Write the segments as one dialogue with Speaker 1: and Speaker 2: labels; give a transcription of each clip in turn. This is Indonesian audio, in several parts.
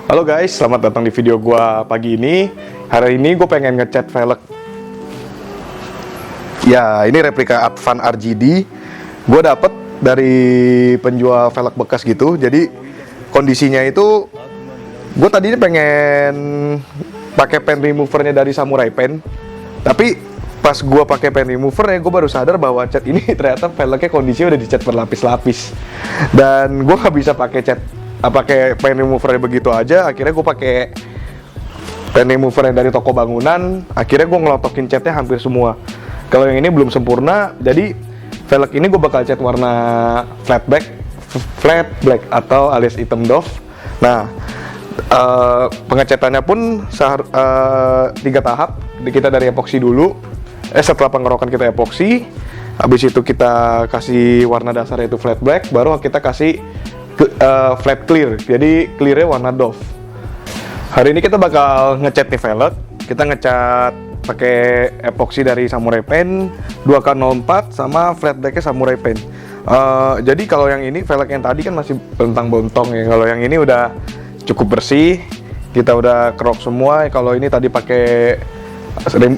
Speaker 1: Halo guys, selamat datang di video gua pagi ini. Hari ini gue pengen ngecat velg. Ya, ini replika Advan RGD. Gue dapet dari penjual velg bekas gitu. Jadi kondisinya itu, gue tadinya pengen pakai pen removernya dari Samurai Pen. Tapi pas gue pakai pen removernya, gue baru sadar bahwa cat ini ternyata velgnya kondisinya udah dicat berlapis-lapis. Dan gue nggak bisa pakai pen remover begitu aja. Akhirnya gue pakai pen remover yang dari toko bangunan. Akhirnya gue ngelotokin catnya hampir semua. Kalau yang ini belum sempurna, jadi velg ini gue bakal cat warna flat black atau alias hitam doff. Nah, pengecatannya pun 3 tahap. Kita dari epoksi dulu. Setelah pengerokan kita epoksi, habis itu kita kasih warna dasarnya itu flat black, baru kita kasih flat clear, jadi clearnya warna doff. Hari ini kita bakal ngecat nih velg. Kita ngecat pakai epoksi dari Samurai Pen 2K04 sama flat blacknya Samurai Pen. Jadi kalau yang ini velg yang tadi kan masih bontang-bontong ya. Kalau yang ini udah cukup bersih, kita udah kerok semua. Kalau ini tadi pakai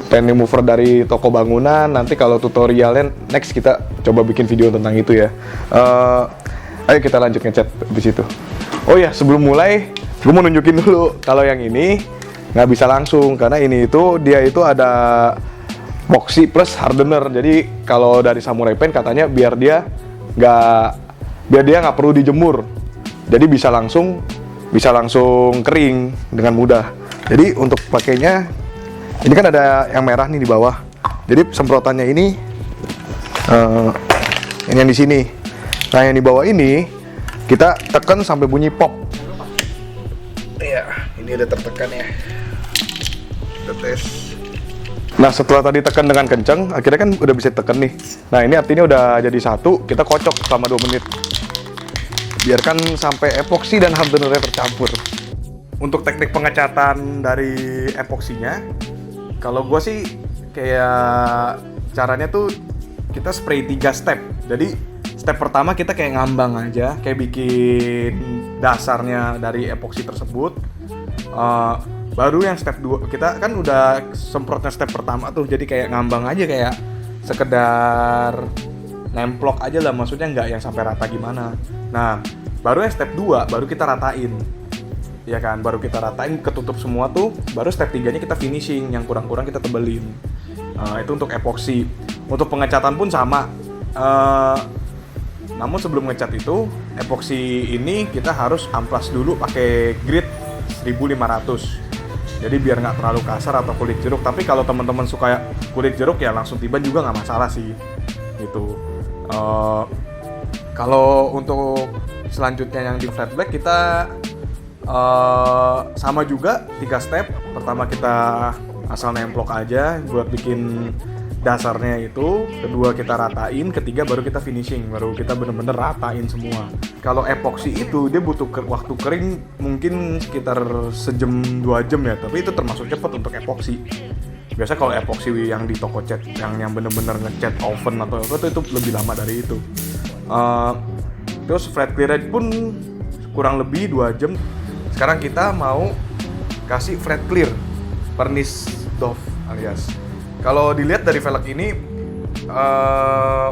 Speaker 1: pen remover dari toko bangunan. Nanti kalau tutorialnya next kita coba bikin video tentang itu ya. Ayo kita lanjut ngecat di situ. Oh ya, sebelum mulai, gue mau nunjukin dulu kalau yang ini nggak bisa langsung karena ini dia itu ada epoxy plus hardener. Jadi kalau dari Samurai Pen katanya biar dia nggak perlu dijemur. Jadi bisa langsung kering dengan mudah. Jadi untuk pakainya ini kan ada yang merah nih di bawah. Jadi semprotannya ini yang di sini. Nah, yang di bawah ini kita tekan sampai bunyi pop. Iya, ini udah tertekan ya. Kita tes. Nah, setelah tadi tekan dengan kenceng, akhirnya kan udah bisa tekan nih. Nah, ini artinya udah jadi satu. Kita kocok selama 2 menit. Biarkan sampai epoksi dan hardenernya tercampur. Untuk teknik pengecatan dari epoksinya, kalau gue sih kayak caranya tuh kita spray 3 step. Jadi step pertama kita kayak ngambang aja, kayak bikin dasarnya dari epoksi tersebut. Baru yang step 2, kita kan udah semprotnya step pertama tuh, jadi kayak ngambang aja, kayak sekedar nemplok aja lah, maksudnya nggak yang sampai rata gimana. Nah, baru yang step 2, baru kita ratain. Ya kan, baru kita ratain, ketutup semua tuh, baru step 3-nya kita finishing, yang kurang-kurang kita tebelin. Itu untuk epoksi. Untuk pengecatan pun sama. Namun sebelum ngecat itu, epoksi ini kita harus amplas dulu pakai grit 1500. Jadi biar nggak terlalu kasar atau kulit jeruk. Tapi kalau teman-teman suka kulit jeruk ya langsung tiban juga nggak masalah sih. Gitu. Kalau untuk selanjutnya yang di flat black kita sama juga 3 step. Pertama kita asal nemplok aja buat bikin dasarnya itu, kedua kita ratain, ketiga baru kita finishing, baru kita bener-bener ratain semua. Kalau epoksi itu dia butuh waktu kering mungkin sekitar sejam 2 jam ya, tapi itu termasuk cepat untuk epoksi. Biasa kalau epoksi yang di toko cat yang bener-bener ngecat oven atau apa itu lebih lama dari itu. Terus flat clear pun kurang lebih 2 jam. Sekarang kita mau kasih flat clear pernis doff alias. Kalau dilihat dari velg ini,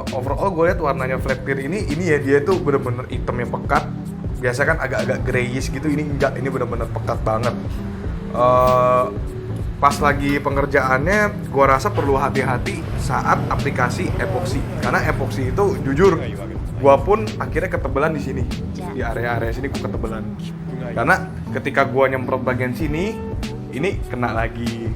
Speaker 1: overall gue lihat warnanya flat clear ini ya dia tuh bener-bener hitamnya pekat. Biasa kan agak-agak grayish gitu, ini enggak, ini bener-bener pekat banget. Pas lagi pengerjaannya, gue rasa perlu hati-hati saat aplikasi epoksi. Karena epoksi itu jujur, gue pun akhirnya ketebelan di sini, di area-area sini gue ketebelan. Karena ketika gue nyemprot bagian sini, ini kena lagi.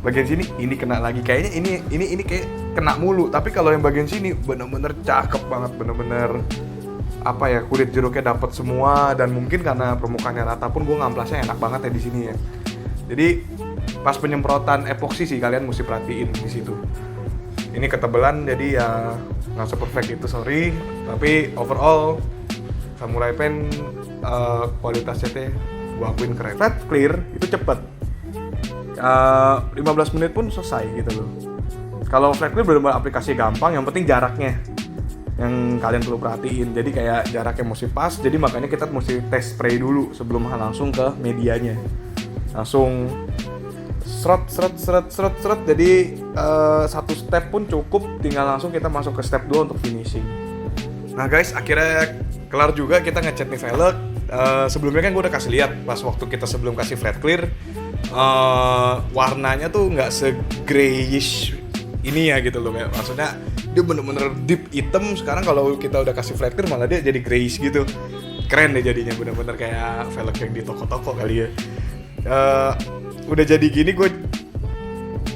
Speaker 1: Bagian sini ini kena lagi, kayaknya ini kayak kena mulu. Tapi kalau yang bagian sini bener-bener cakep banget, bener-bener apa ya, kulit jeruknya dapat semua. Dan mungkin karena permukaannya rata pun gue ngamplasnya enak banget ya di sini ya. Jadi pas penyemprotan epoksi sih kalian mesti perhatiin di situ. Ini ketebelan jadi ya nggak se-perfect itu, sorry. Tapi overall Samurai Pen kualitasnya teh gue akuin keren. Flat clear itu cepet. 15 menit pun selesai gitu loh. Kalau flat clear benar-benar aplikasi gampang, yang penting jaraknya. yang kalian perlu perhatiin. Jadi kayak jaraknya mesti pas, jadi makanya kita mesti tes spray dulu sebelum langsung ke medianya. Langsung seret. Jadi satu step pun cukup, tinggal langsung kita masuk ke step 2 untuk finishing. Nah guys, akhirnya kelar juga kita ngecat nih velg. Sebelumnya kan gue udah kasih lihat pas waktu kita sebelum kasih flat clear, warnanya tuh nggak se-grayish ini ya gitu loh, kayak maksudnya dia bener-bener deep hitam. Sekarang kalau kita udah kasih flat clear malah dia jadi grayish gitu, keren deh jadinya, bener-bener kayak velg yang di toko-toko kali ya. Udah jadi gini gue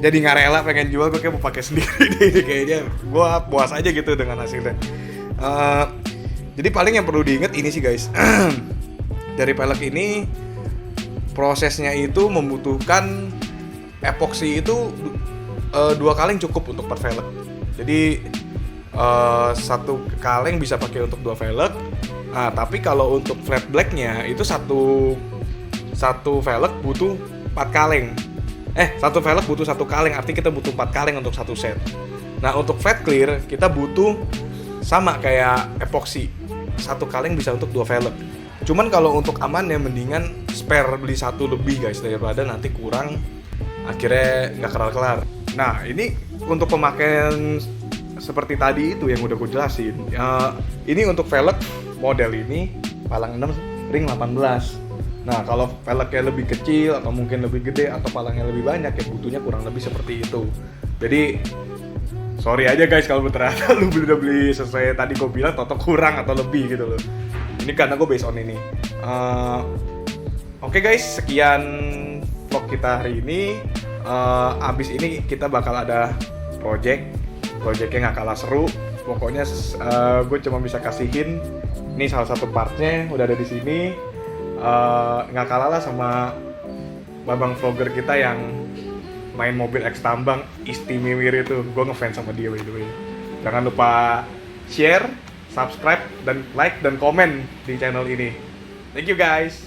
Speaker 1: jadi nggak rela pengen jual, gue kayak mau pakai sendiri deh, kayaknya gue puas aja gitu dengan hasilnya. Jadi paling yang perlu diingat ini sih guys, dari velg ini prosesnya itu membutuhkan epoksi itu 2 kaleng cukup untuk per velg. Jadi 1 kaleng bisa pakai untuk 2 velg. Nah, tapi kalau untuk flat blacknya itu satu velg butuh 4 kaleng. 1 velg butuh 1 kaleng, artinya kita butuh 4 kaleng untuk 1 set. Nah, untuk flat clear kita butuh sama kayak epoksi, 1 kaleng bisa untuk 2 velg. Cuman kalau untuk aman ya mendingan spare beli 1 lebih guys, daripada nanti kurang akhirnya nggak kelar-kelar. Nah, ini untuk pemakaian seperti tadi itu yang udah gue jelasin. Ini untuk velg model ini palang 6 ring 18. Nah, kalau velgnya lebih kecil atau mungkin lebih gede atau palangnya lebih banyak ya butuhnya kurang lebih seperti itu. Jadi sorry aja guys kalau ternyata lu udah beli sesuai tadi gue bilang totok kurang atau lebih gitu loh. Ini karena gue based on ini. Oke guys, sekian vlog kita hari ini. Abis ini kita bakal ada projectnya nggak kalah seru. Pokoknya gue cuma bisa kasihin. Ini salah satu partnya udah ada di sini. Nggak kalah lah sama babang vlogger kita yang main mobil X tambang, Istimewir itu. Gue ngefans sama dia by the way. Jangan lupa share, subscribe, dan like dan komen di channel ini. Thank you guys.